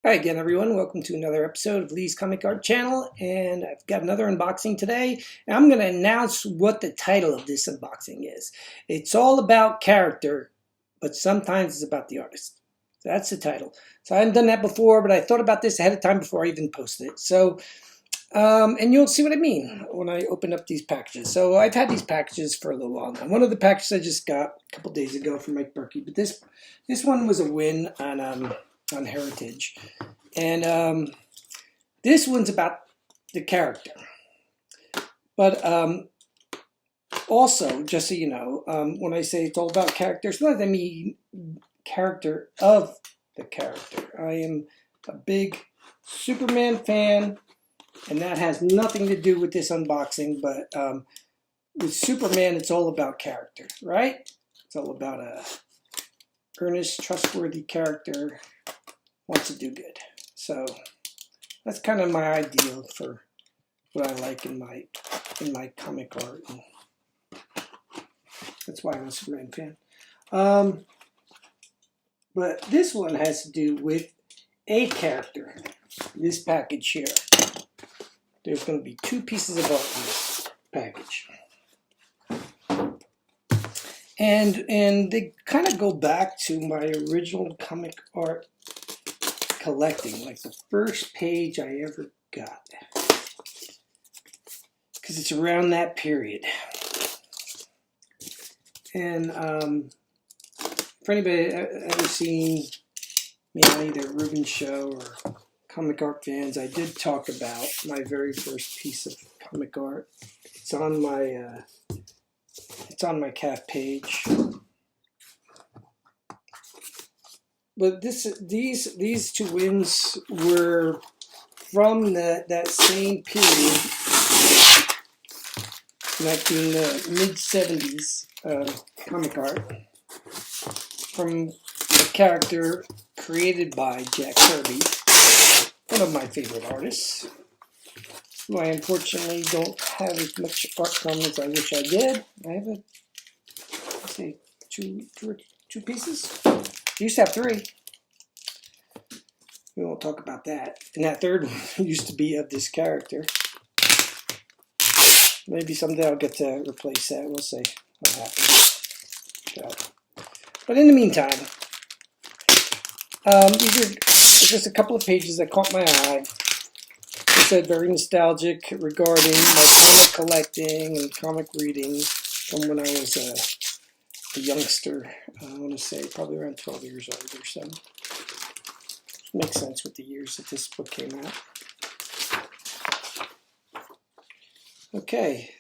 Hi again, everyone. Welcome to another episode of Lee's Comic Art Channel, and I've got another unboxing today. And I'm going to announce what the title of this unboxing is. It's all about character, but sometimes it's about the artist. That's the title. So I haven't done that before, but I thought about this ahead of time before I even posted it. So, and you'll see what I mean when I open up these packages. So I've had these packages for a little while now. One of the packages I just got a couple days ago from Mike Berkey, but this one was a win on Heritage. And this one's about the character. But also, just so you know, when I say it's all about character, it's not that I mean character of the character. I am a big Superman fan, and that has nothing to do with this unboxing, but with Superman, it's all about character, right? It's all about a earnest, trustworthy character wants to do good. So that's kind of my ideal for what I like in my comic art. And that's why I'm a Superman fan. But this one has to do with a character. This package here. There's going to be two pieces of art in this package. And they kind of go back to my original comic art collecting, like the first page I ever got, because it's around that period. And for anybody ever seen either Ruben's show or comic art fans, I did talk about my very first piece of comic art. It's on my calf page. But these two wins were from that same period, like in the mid-70s comic art, from a character created by Jack Kirby, one of my favorite artists, who I unfortunately don't have as much art from as I wish I did. I have let's see, two pieces. I used to have three. We won't talk about that. And that third one used to be of this character. Maybe someday I'll get to replace that. We'll see what happens. But in the meantime, these are just a couple of pages that caught my eye. It said very nostalgic regarding my comic collecting and comic reading from when I was a youngster. I want to say probably around 12 years old or so. Makes sense with the years that this book came out. Okay.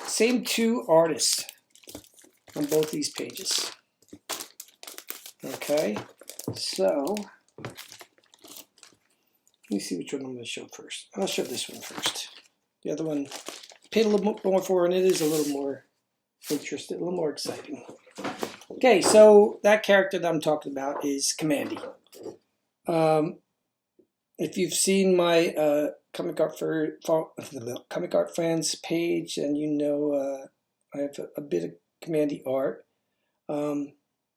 Same two artists on both these pages. Okay. So, let me see which one I'm going to show first. I'll show this one first. The other one, paid a little more for, and it is a little more interesting, a little more exciting. Okay, so that character that I'm talking about is Kamandi. If you've seen my comic art fans page, and you know I have a bit of Kamandi art.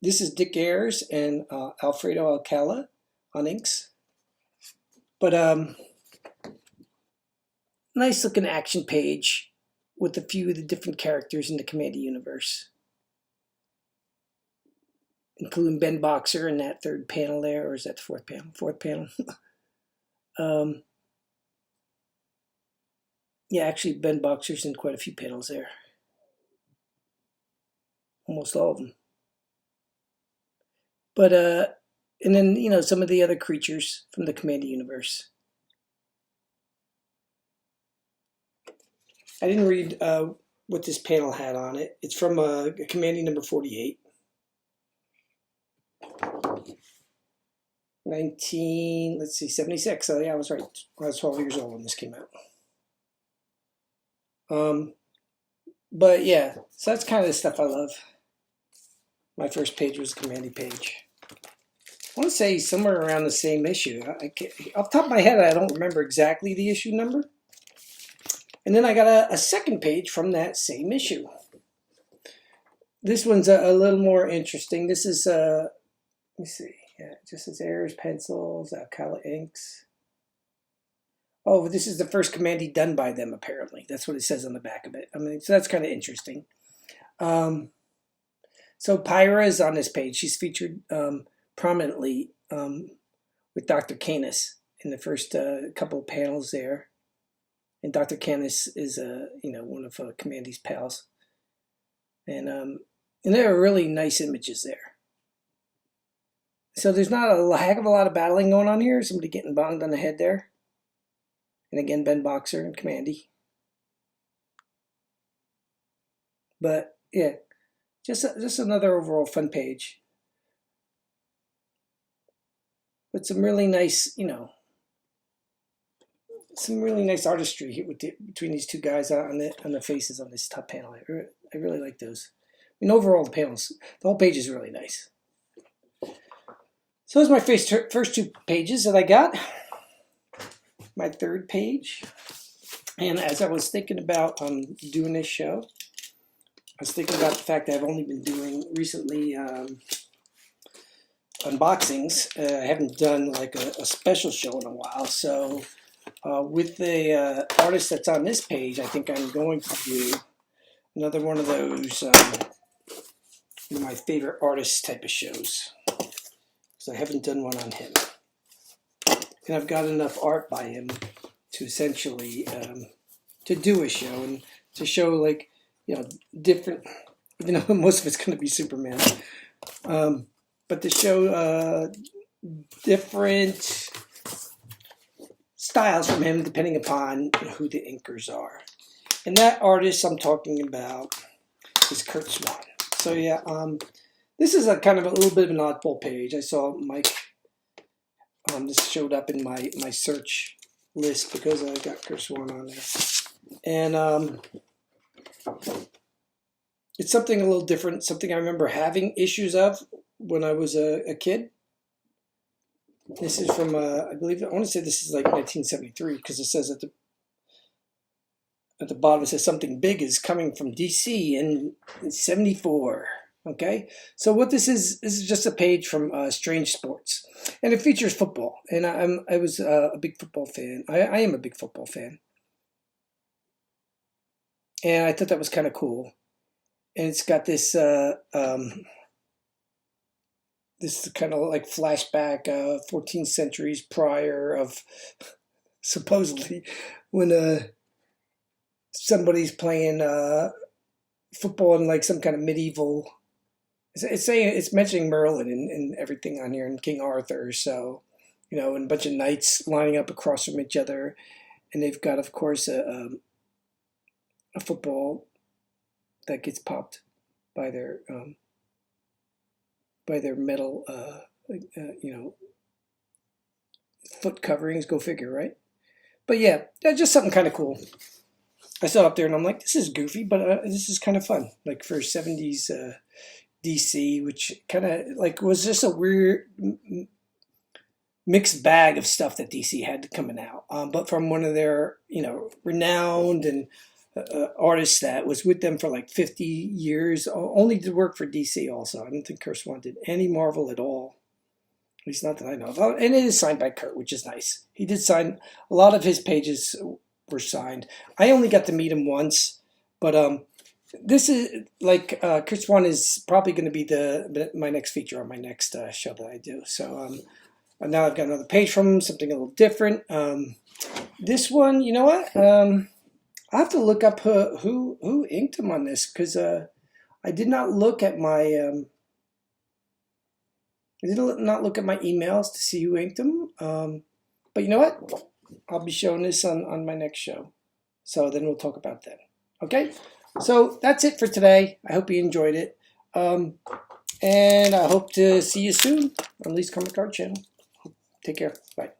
This is Dick Ayers and Alfredo Alcala on inks. But nice looking action page with a few of the different characters in the Kamandi universe, including Ben Boxer in that third panel there, or is that the fourth panel? Fourth panel. Yeah, actually Ben Boxer's in quite a few panels there. Almost all of them. But, and then, you know, some of the other creatures from the Kamandi universe. I didn't read what this panel had on it. It's from Kamandi number 48. 76. So yeah, I was right. I was 12 years old when this came out. But yeah, so that's kind of the stuff I love. My first page was a Kamandi page. I want to say somewhere around the same issue. Off the top of my head, I don't remember exactly the issue number. And then I got a second page from that same issue. This one's a little more interesting. This is, let me see. Yeah, it just says errors, pencils, Alcala inks. Oh, this is the first Commandy done by them, apparently. That's what it says on the back of it. I mean, so that's kind of interesting. So Pyra is on this page. She's featured prominently with Dr. Canis in the first couple of panels there. And Dr. Canis is, one of Commandy's pals. And there are really nice images there. So there's not a heck of a lot of battling going on here. Somebody getting bonged on the head there. And again, Ben Boxer and Commandy. But yeah, just another overall fun page. But some really nice, some really nice artistry here between these two guys on the faces on this top panel. I really like those. I mean, overall, the whole page is really nice. So those are my first two pages that I got. My third page. And as I was thinking about doing this show, I was thinking about the fact that I've only been doing recently unboxings. I haven't done like a special show in a while. So with the artist that's on this page, I think I'm going to do another one of those my favorite artist type of shows. Because I haven't done one on him. And I've got enough art by him to essentially to do a show and to show like different, even though most of it's going to be Superman, but to show different styles from him depending upon who the inkers are. And that artist I'm talking about is Kurt Swan. So yeah, this is a kind of a little bit of an oddball page. I saw Mike. This showed up in my search list because I got Kurt Swan on there. And it's something a little different, something I remember having issues of when I was a kid. This is from, I want to say this is like 1973 because it says at the bottom, it says something big is coming from DC in 74. Okay, so what this is just a page from Strange Sports, and it features football. And I was a big football fan. I am a big football fan, and I thought that was kind of cool. And it's got this this kind of like flashback 14 centuries prior of supposedly when somebody's playing football in like some kind of medieval. It's mentioning Merlin and everything on here and King Arthur. So, and a bunch of knights lining up across from each other, and they've got, of course, a football that gets popped by their metal, foot coverings. Go figure, right? But yeah, just something kind of cool. I saw it up there and I'm like, this is goofy, but this is kind of fun, like for 70s. DC, which kind of like was just a weird mixed bag of stuff that DC had coming out, but from one of their renowned and artists that was with them for like 50 years, only did work for DC. Also, I don't think Kurt Swan did any Marvel at all, at least not that I know of. And it is signed by Kurt, which is nice. He did sign a lot of his pages were signed. I only got to meet him once, but this is like Kurt Swan is probably going to be my next feature on my next show that I do. So now I've got another page from him, something a little different. This one, you know what? I have to look up who inked him on this because I did not look at my emails to see who inked him. But you know what? I'll be showing this on my next show. So then we'll talk about that. Okay? So that's it for today. I hope you enjoyed it. And I hope to see you soon on Lee's Comic Art Channel. Take care. Bye.